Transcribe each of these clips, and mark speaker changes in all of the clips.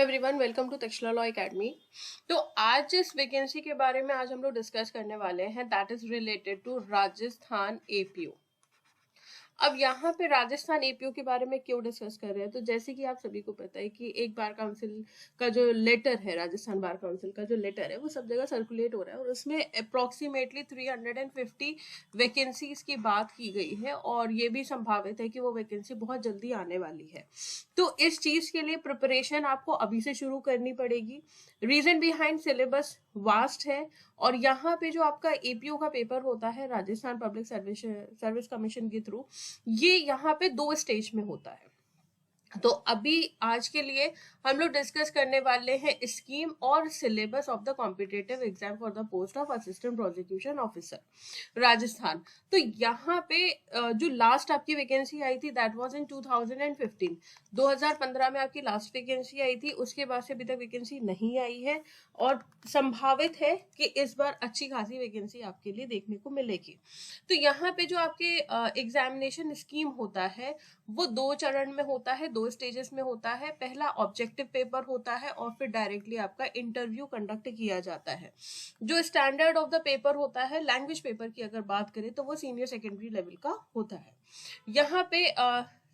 Speaker 1: Everyone, welcome to Takshashila law academy. तो आज जिस वैकेंसी के बारे में आज हम लोग डिस्कस करने वाले हैं that is related to Rajasthan APU. अब यहाँ पे राजस्थान एपीयू के बारे में क्यों डिस्कस कर रहे हैं, तो जैसे कि आप सभी को पता है कि एक बार काउंसिल का जो लेटर है, राजस्थान बार काउंसिल का जो लेटर है वो सब जगह सर्कुलेट हो रहा है और उसमें अप्रोक्सीमेटली 350 वैकेंसीज की बात की गई है और ये भी संभावित है कि वो वैकेंसी बहुत जल्दी आने वाली है। तो इस चीज के लिए प्रिपरेशन आपको अभी से शुरू करनी पड़ेगी। रीजन बिहाइंड सिलेबस वास्ट है और यहाँ पे जो आपका एपीयू का पेपर होता है राजस्थान पब्लिक सर्विस कमीशन के थ्रू, ये यहाँ पे 2 स्टेज में होता है। तो अभी आज के लिए हम लोग डिस्कस करने वाले हैं स्कीम और syllabus of the competitive exam for the post of assistant prosecution officer Rajasthan. तो यहाँ पे जो लास्ट आपकी वैकेंसी आई थी दैट वाज इन 2015। 2015 में आपकी लास्ट वैकेंसी आई थी, उसके बाद से अभी तक वैकेंसी नहीं आई है और संभावित है कि इस बार अच्छी खासी वैकेंसी आपके लिए देखने को मिलेगी। तो यहाँ पे जो आपके एग्जामिनेशन स्कीम होता है वो 2 चरण में होता है, 2 स्टेजेस में होता है। पहला ऑब्जेक्टिव पेपर होता है और फिर डायरेक्टली आपका इंटरव्यू कंडक्ट किया जाता है। जो स्टैंडर्ड ऑफ द पेपर होता है, लैंग्वेज पेपर की अगर बात करें तो वो सीनियर सेकेंडरी लेवल का होता है। यहाँ पे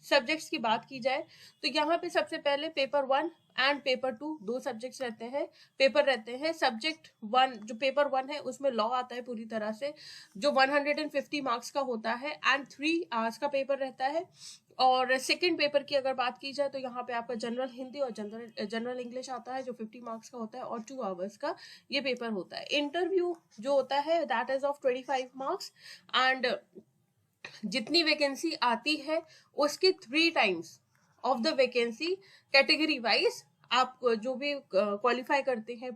Speaker 1: सब्जेक्ट्स की बात की जाए तो यहाँ पे सबसे पहले पेपर 1 एंड पेपर 2 2 सब्जेक्ट्स रहते हैं, पेपर रहते हैं। सब्जेक्ट 1 जो पेपर 1 है उसमें लॉ आता है पूरी तरह से, जो 150 मार्क्स का होता है एंड 3 आवर्स का पेपर रहता है। और सेकंड पेपर की अगर बात की जाए तो यहाँ पे आपका जनरल हिंदी और जनरल इंग्लिश आता है जो 50 मार्क्स का होता है और 2 आवर्स का ये पेपर होता है। इंटरव्यू जो होता है that is of 25 marks and जितनी वैकेंसी आती है उसके 3 times of the vacancy category wise आप जो भी क्वालिफाई करते हैं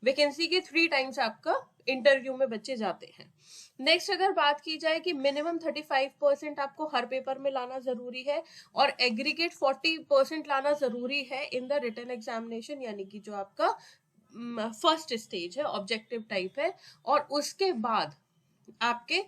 Speaker 1: वैकेंसी के 3 टाइम्स आपका इंटरव्यू में बच्चे जाते हैं। नेक्स्ट अगर बात की जाए कि मिनिमम 35% आपको हर पेपर में लाना जरूरी है और एग्रीगेट 40% लाना जरूरी है इन द रिटन एग्जामिनेशन, यानी कि जो आपका फर्स्ट स्टेज है ऑब्जेक्टिव टाइप है, और उसके बाद आपके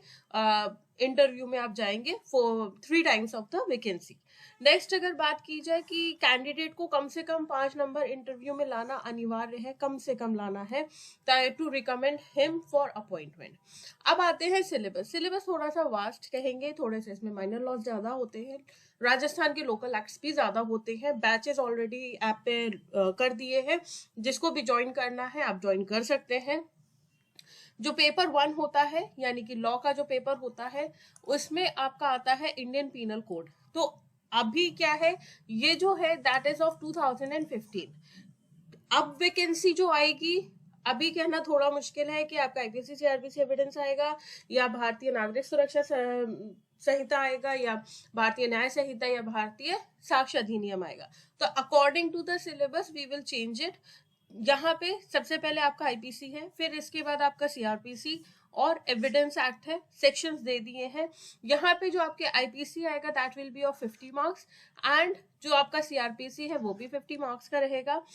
Speaker 1: इंटरव्यू में आप जाएंगे for 3 times of the vacancy. Next अगर बात की जाए कि कैंडिडेट को कम से कम 5 नंबर इंटरव्यू में लाना अनिवार्य है, कम से कम लाना है to recommend him for appointment. अब आते हैं सिलेबस। सिलेबस थोड़ा सा वास्ट कहेंगे, थोड़े से इसमें माइनर लॉस ज्यादा होते हैं, राजस्थान के लोकल एक्ट्स भी ज्यादा होते हैं। बैचेस ऑलरेडी ऐप पे कर दिए हैं, जिसको भी ज्वाइन करना है आप ज्वाइन कर सकते हैं। जो पेपर 1 होता है यानी कि लॉ का जो पेपर होता है उसमें आपका आता है इंडियन पीनल कोड। तो अभी क्या है, ये जो है दैट इज ऑफ 2015। अब वैकेंसी जो आएगी अभी कहना थोड़ा मुश्किल है कि आपका आईपीसी सीआरपीसी एविडेंस आएगा या भारतीय नागरिक सुरक्षा संहिता आएगा या भारतीय न्याय संहिता या भारतीय साक्ष्य अधिनियम आएगा। तो according to the syllabus we will change it. यहाँ पे सबसे पहले आपका आईपीसी है, फिर इसके बाद आपका सीआरपीसी और एविडेंस एक्ट है, सेक्शंस दे दिए हैं। यहाँ पे जो आपके आईपीसी आएगा that will B of 50 marks and जो आपका सीआरपीसी है वो भी 50 मार्क्स का रहेगा।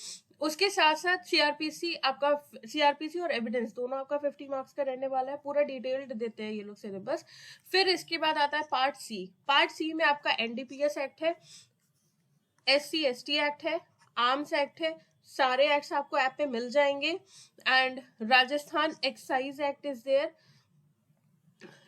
Speaker 1: उसके साथ साथ सीआरपीसी और एविडेंस दोनों आपका 50 मार्क्स का रहने वाला है। पूरा डिटेल्ड देते हैं ये लोग सिलेबस। फिर इसके बाद आता है पार्ट सी। पार्ट सी में आपका एनडीपीएस एक्ट है, SC ST एक्ट है, आर्म्स एक्ट है, सारे एक्ट्स आपको ऐप पे मिल जाएंगे and Rajasthan excise act is there.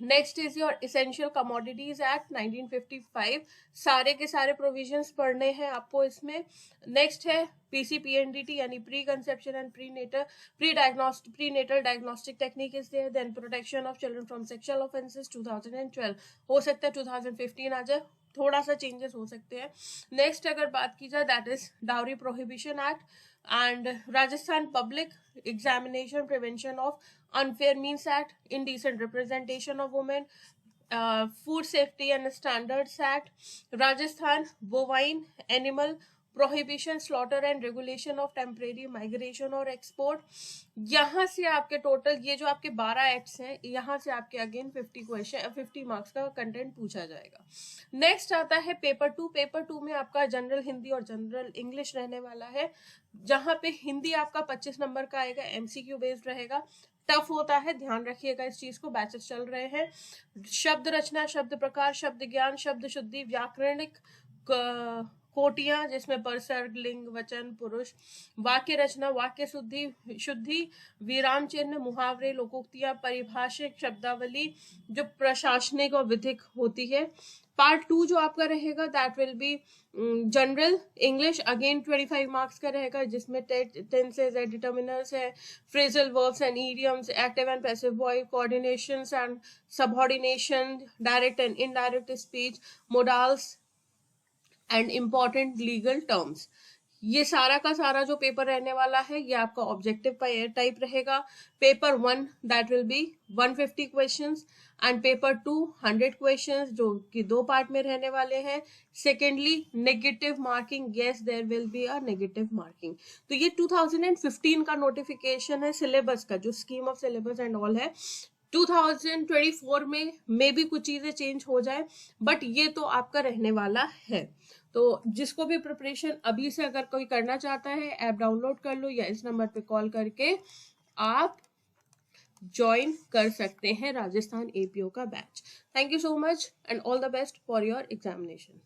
Speaker 1: Next is your essential commodities act 1955, सारे के सारे प्रोविजंस पढ़ने हैं आपको इसमें। नेक्स्ट है PCPNDT यानी pre conception and prenatal diagnostic technique is there. Then protection of children from sexual offences 2012, हो सकता है 2015 आ जाए, थोड़ा सा चेंजेस हो सकते हैं। नेक्स्ट अगर बात की जाए that is dowry prohibition act and Rajasthan public examination prevention of unfair means act, indecent representation of women, food safety and standards act, Rajasthan bovine animal prohibition slaughter and regulation of temporary migration और export। यहाँ से आपके total ये जो आपके 12 acts हैं, यहाँ से आपके अगेन 50 मार्क्स का कंटेंट पूछा जाएगा। नेक्स्ट आता है पेपर 2। पेपर 2 में आपका जनरल हिंदी और जनरल इंग्लिश रहने वाला है, जहाँ पे हिंदी आपका 25 नंबर का आएगा, MCQ बेस्ड रहेगा। टफ होता है, ध्यान रखिएगा इस चीज को, बैचेस चल रहे हैं। शब्द रचना, शब्द प्रकार, शब्द ज्ञान, शब्द शुद्धि, व्याकरणिक कोटियां जिसमें परसर्ग, लिंग, वचन, पुरुष, वाक्य रचना, वाक्य शुद्धि, विराम चिन्ह, मुहावरे, लोकोक्तियां, परिभाषिक शब्दावली जो प्रशासनिक और विधिक होती है। पार्ट 2 जो आपका रहेगा that will B general English, again 25 marks का रहेगा, जिसमें टेंसेस है, डिटर्मिनर्स है, phrasal verbs and idioms, active and passive voice, coordinations and subordination, direct and indirect speech, modals and important legal terms. ये सारा का सारा जो पेपर रहने वाला है ये आपका ऑब्जेक्टिव टाइप रहेगा। Paper 1 that will be 150 questions and paper 2 100 questions, जो कि 2 पार्ट में रहने वाले हैं। Secondly negative marking, yes there will be a negative marking. तो ये 2015 का नोटिफिकेशन है सिलेबस का, जो scheme of syllabus and all है। 2024 में मे भी कुछ चीजें चेंज हो जाए, बट ये तो आपका रहने वाला है। तो जिसको भी प्रिपरेशन अभी से अगर कोई करना चाहता है, ऐप डाउनलोड कर लो या इस नंबर पे कॉल करके आप ज्वाइन कर सकते हैं राजस्थान एपीओ का batch. Thank you so much and all the best for your examination.